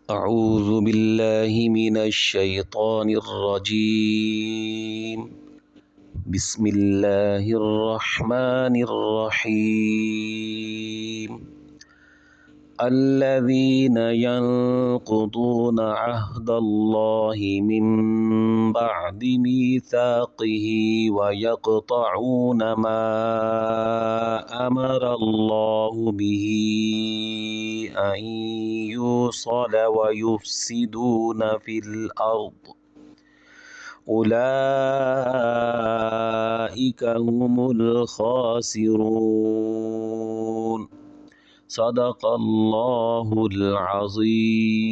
أعوذ بالله من الشيطان الرجيم. بسم الله الرحمن الرحيم. الذين ينقضون عهد الله من بعد ميثاقه ويقطعون ما أمر الله به أن يوصل ويفسدون في الأرض أولئك هم الخاسرون. صدق اللہ العظیم.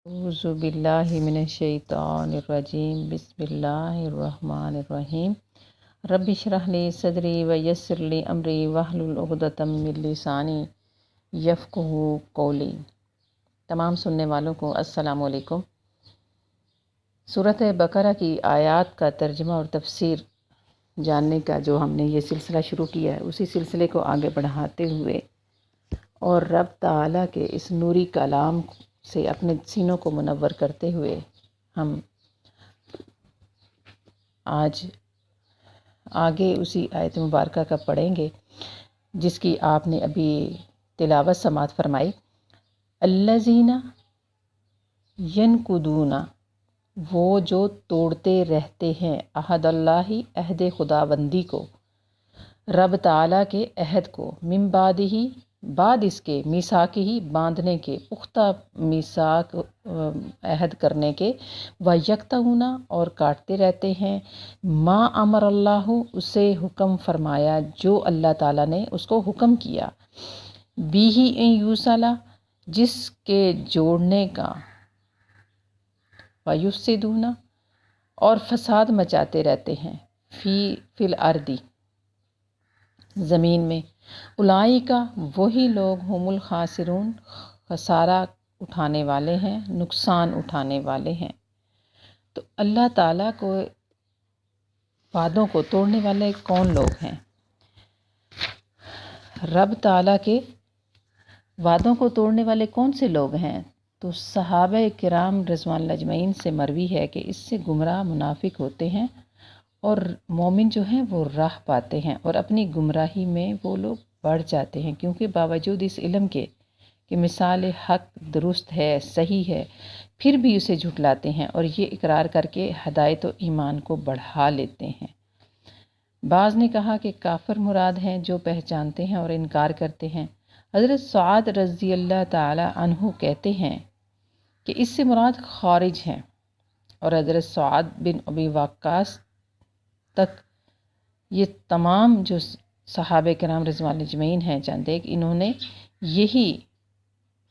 اعوذ باللہ من الشیطان الرجیم. بسم اللہ الرحمن الرحیم. رب اشرح لی صدری ویسر لی امری واحلل عقدۃ من لسانی یفقہوا قولی. تمام سننے والوں کو السلام علیکم. سورۃ بقرہ کی آیات کا ترجمہ اور تفسیر جاننے کا جو ہم نے یہ سلسلہ شروع کیا ہے، اسی سلسلے کو آگے بڑھاتے ہوئے اور رب تعالیٰ کے اس نوری کلام سے اپنے سینوں کو منور کرتے ہوئے ہم آج آگے اسی آیت مبارکہ کا پڑھیں گے جس کی آپ نے ابھی تلاوت سماعت فرمائی. الذین ینقضون، وہ جو توڑتے رہتے ہیں، عہد اللہ، عہد خداوندی کو، رب تعالیٰ کے عہد کو، من بعد ہی، بعد اس کے، میثاق ہی، باندھنے کے، پختہ میثاق عہد کرنے کے، وَیَقْطَعُونَ، اور کاٹتے رہتے ہیں، ما امر اللہ، اسے حکم فرمایا جو اللہ تعالیٰ نے اس کو حکم کیا، بِہِ ان یوصل، جس کے جوڑنے کا، وَیُفْسِدُونَ، اور فساد مچاتے رہتے ہیں، فی الارض، زمین میں، اولئک، وہی لوگ، ہم الخاسرون، خسارہ اٹھانے والے ہیں، نقصان اٹھانے والے ہیں. تو اللہ تعالیٰ کو وعدوں کو توڑنے والے کون لوگ ہیں؟ رب تعالیٰ کے وعدوں کو توڑنے والے کون سے لوگ ہیں؟ تو صحابہ کرام رضوان اللہ اجمعین سے مروی ہے کہ اس سے گمراہ منافق ہوتے ہیں اور مومن جو ہیں وہ راہ پاتے ہیں، اور اپنی گمراہی میں وہ لوگ بڑھ جاتے ہیں، کیونکہ باوجود اس علم کے کہ مثال حق درست ہے، صحیح ہے، پھر بھی اسے جھٹلاتے ہیں اور یہ اقرار کر کے ہدایت و ایمان کو بڑھا لیتے ہیں. بعض نے کہا کہ کافر مراد ہیں جو پہچانتے ہیں اور انکار کرتے ہیں. حضرت سعد رضی اللہ تعالی عنہ کہتے ہیں کہ اس سے مراد خارج ہیں، اور حضرت سعد بن ابی وقاص تک یہ تمام جو صحابہ کرام رضوان اللہ اجمعین ہیں چند ایک، انہوں نے یہی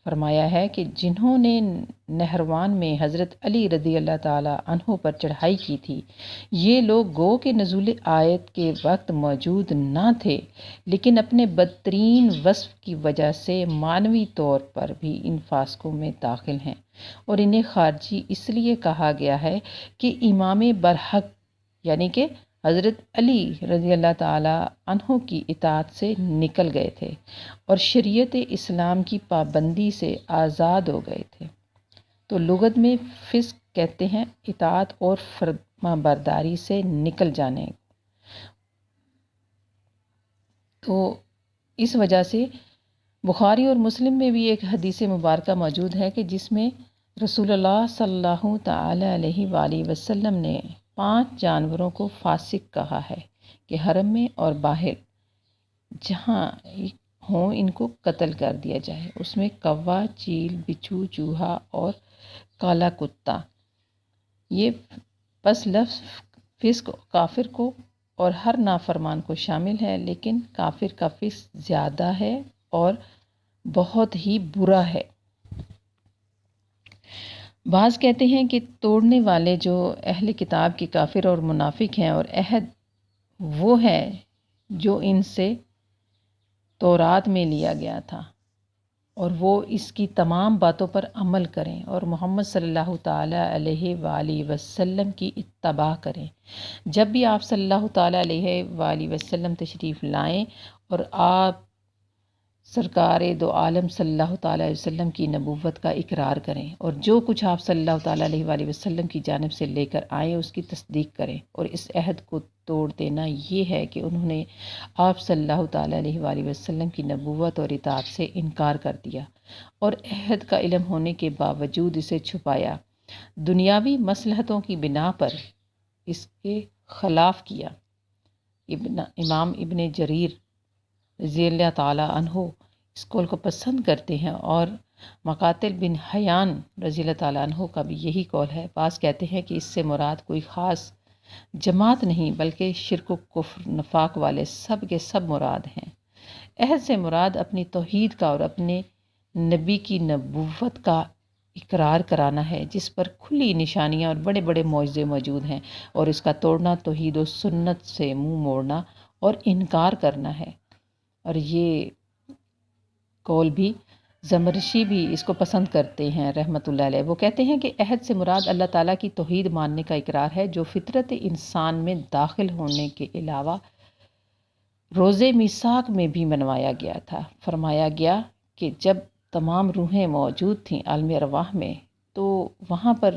فرمایا ہے کہ جنہوں نے نہروان میں حضرت علی رضی اللہ تعالی عنہ پر چڑھائی کی تھی، یہ لوگ گو کہ نزول آیت کے وقت موجود نہ تھے، لیکن اپنے بدترین وصف کی وجہ سے معنوی طور پر بھی ان فاسقوں میں داخل ہیں، اور انہیں خارجی اس لیے کہا گیا ہے کہ امام برحق یعنی کہ حضرت علی رضی اللہ تعالی عنہ کی اطاعت سے نکل گئے تھے اور شریعت اسلام کی پابندی سے آزاد ہو گئے تھے. تو لغت میں فسق کہتے ہیں اطاعت اور فرما برداری سے نکل جانے. تو اس وجہ سے بخاری اور مسلم میں بھی ایک حدیث مبارکہ موجود ہے کہ جس میں رسول اللہ صلی اللہ تعالی علیہ وآلہ وسلم نے 5 جانوروں کو فاسق کہا ہے کہ حرم میں اور باہر جہاں ہوں ان کو قتل کر دیا جائے. اس میں کوا، چیل، بچھو، چوہا اور کالا کتا. یہ پس لفظ فسق کافر کو اور ہر نافرمان کو شامل ہے، لیکن کافر کا فسق زیادہ ہے اور بہت ہی برا ہے. بعض کہتے ہیں کہ توڑنے والے جو اہل کتاب کے کافر اور منافق ہیں، اور عہد وہ ہے جو ان سے تورات میں لیا گیا تھا، اور وہ اس کی تمام باتوں پر عمل کریں اور محمد صلی اللہ تعالیٰ علیہ وآلہ وسلم کی اتباع کریں. جب بھی آپ صلی اللہ تعالیٰ علیہ وآلہ وسلم تشریف لائیں اور آپ سرکار دو عالم صلی اللہ تعالیٰ علیہ وسلم کی نبوت کا اقرار کریں اور جو کچھ آپ صلی اللہ تعالیٰ علیہ وآلہ وسلم کی جانب سے لے کر آئیں اس کی تصدیق کریں، اور اس عہد کو توڑ دینا یہ ہے کہ انہوں نے آپ صلی اللہ تعالیٰ علیہ وآلہ وسلم کی نبوت اور اطاعت سے انکار کر دیا اور عہد کا علم ہونے کے باوجود اسے چھپایا، دنیاوی مصلحتوں کی بنا پر اس کے خلاف کیا۔ امام ابن جریر رضی اللہ تعالیٰ عنہ اس قول کو پسند کرتے ہیں، اور مقاتل بن حیان رضی اللہ تعالیٰ عنہ کا بھی یہی قول ہے۔ بعض کہتے ہیں کہ اس سے مراد کوئی خاص جماعت نہیں بلکہ شرک و کفر نفاق والے سب کے سب مراد ہیں۔ عہد سے مراد اپنی توحید کا اور اپنے نبی کی نبوت کا اقرار کرانا ہے، جس پر کھلی نشانیاں اور بڑے بڑے معجزے موجود ہیں، اور اس کا توڑنا توحید و سنت سے منہ موڑنا اور انکار کرنا ہے۔ اور یہ قول بھی زمرشی بھی اس کو پسند کرتے ہیں رحمۃ اللہ علیہ۔ وہ کہتے ہیں کہ عہد سے مراد اللہ تعالیٰ کی توحید ماننے کا اقرار ہے، جو فطرت انسان میں داخل ہونے کے علاوہ روز میثاق میں بھی منوایا گیا تھا۔ فرمایا گیا کہ جب تمام روحیں موجود تھیں عالم ارواح میں، تو وہاں پر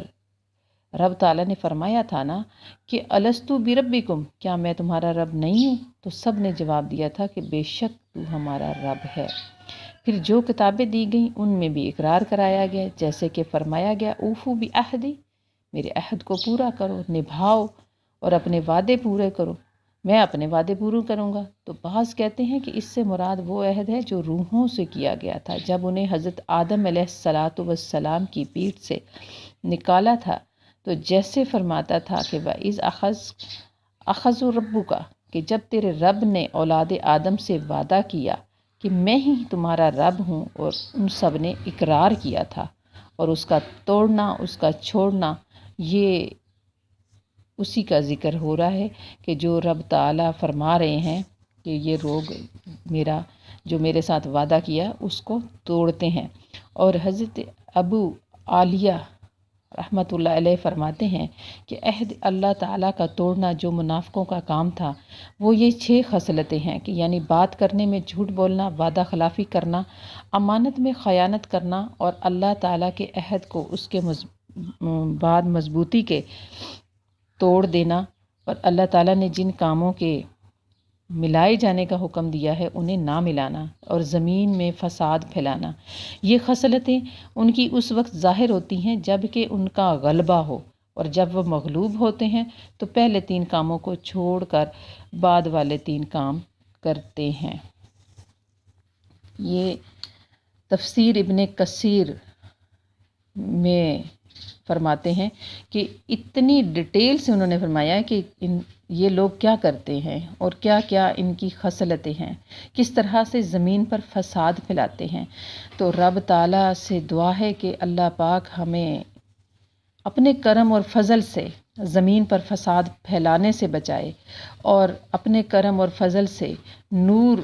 رب تعالیٰ نے فرمایا تھا نا کہ الستو بربکم، کیا میں تمہارا رب نہیں ہوں؟ تو سب نے جواب دیا تھا کہ بے شک تو ہمارا رب ہے۔ پھر جو کتابیں دی گئیں ان میں بھی اقرار کرایا گیا، جیسے کہ فرمایا گیا اوفو بعہدی، میرے عہد کو پورا کرو، نبھاؤ اور اپنے وعدے پورے کرو، میں اپنے وعدے پورے کروں گا۔ تو بعض کہتے ہیں کہ اس سے مراد وہ عہد ہے جو روحوں سے کیا گیا تھا، جب انہیں حضرت آدم علیہ السلام کی پیٹھ سے نکالا تھا، تو جیسے فرماتا تھا کہ وَإِذْ أَخَذَ رَبُّكَ، کہ جب تیرے رب نے اولاد آدم سے وعدہ کیا کہ میں ہی تمہارا رب ہوں، اور ان سب نے اقرار کیا تھا، اور اس کا توڑنا اس کا چھوڑنا یہ اسی کا ذکر ہو رہا ہے کہ جو رب تعالیٰ فرما رہے ہیں کہ یہ لوگ جو میرے ساتھ وعدہ کیا اس کو توڑتے ہیں۔ اور حضرت ابو عالیہ رحمۃ اللہ علیہ فرماتے ہیں کہ عہد اللہ تعالیٰ کا توڑنا جو منافقوں کا کام تھا، وہ یہ 6 خصلتیں ہیں کہ یعنی بات کرنے میں جھوٹ بولنا، وعدہ خلافی کرنا، امانت میں خیانت کرنا، اور اللہ تعالیٰ کے عہد کو اس کے بعد مضبوطی کے توڑ دینا، اور اللہ تعالیٰ نے جن کاموں کے ملائے جانے کا حکم دیا ہے انہیں نہ ملانا، اور زمین میں فساد پھیلانا۔ یہ خصلتیں ان کی اس وقت ظاہر ہوتی ہیں جب کہ ان کا غلبہ ہو، اور جب وہ مغلوب ہوتے ہیں تو پہلے 3 کاموں کو چھوڑ کر بعد والے 3 کام کرتے ہیں۔ یہ تفسیر ابن کثیر میں فرماتے ہیں کہ اتنی ڈیٹیل سے انہوں نے فرمایا ہے کہ یہ لوگ کیا کرتے ہیں اور کیا کیا ان کی خصلتیں ہیں، کس طرح سے زمین پر فساد پھیلاتے ہیں۔ تو رب تعالیٰ سے دعا ہے کہ اللہ پاک ہمیں اپنے کرم اور فضل سے زمین پر فساد پھیلانے سے بچائے، اور اپنے کرم اور فضل سے نور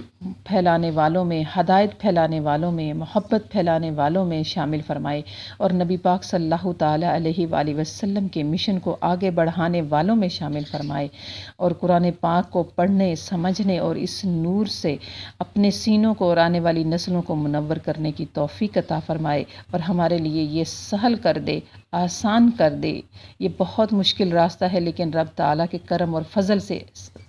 پھیلانے والوں میں، ہدایت پھیلانے والوں میں، محبت پھیلانے والوں میں شامل فرمائے، اور نبی پاک صلی اللہ تعالیٰ علیہ وآلہ وسلم کے مشن کو آگے بڑھانے والوں میں شامل فرمائے، اور قرآن پاک کو پڑھنے، سمجھنے اور اس نور سے اپنے سینوں کو اور آنے والی نسلوں کو منور کرنے کی توفیق عطا فرمائے، اور ہمارے لیے یہ سہل کر دے، آسان کر دے۔ یہ بہت مشکل راستہ ہے لیکن رب تعالیٰ کے کرم اور فضل سے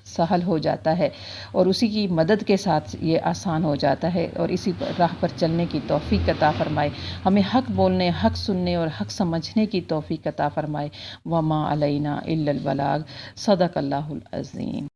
سہل ہو جاتا ہے، اور اسی کی مدد کے ساتھ یہ آسان ہو جاتا ہے، اور اسی راہ پر چلنے کی توفیق عطا فرمائے۔ ہمیں حق بولنے، حق سننے اور حق سمجھنے کی توفیق عطا فرمائے۔ وما علینا الا البلاغ۔ صدق اللہ العظیم۔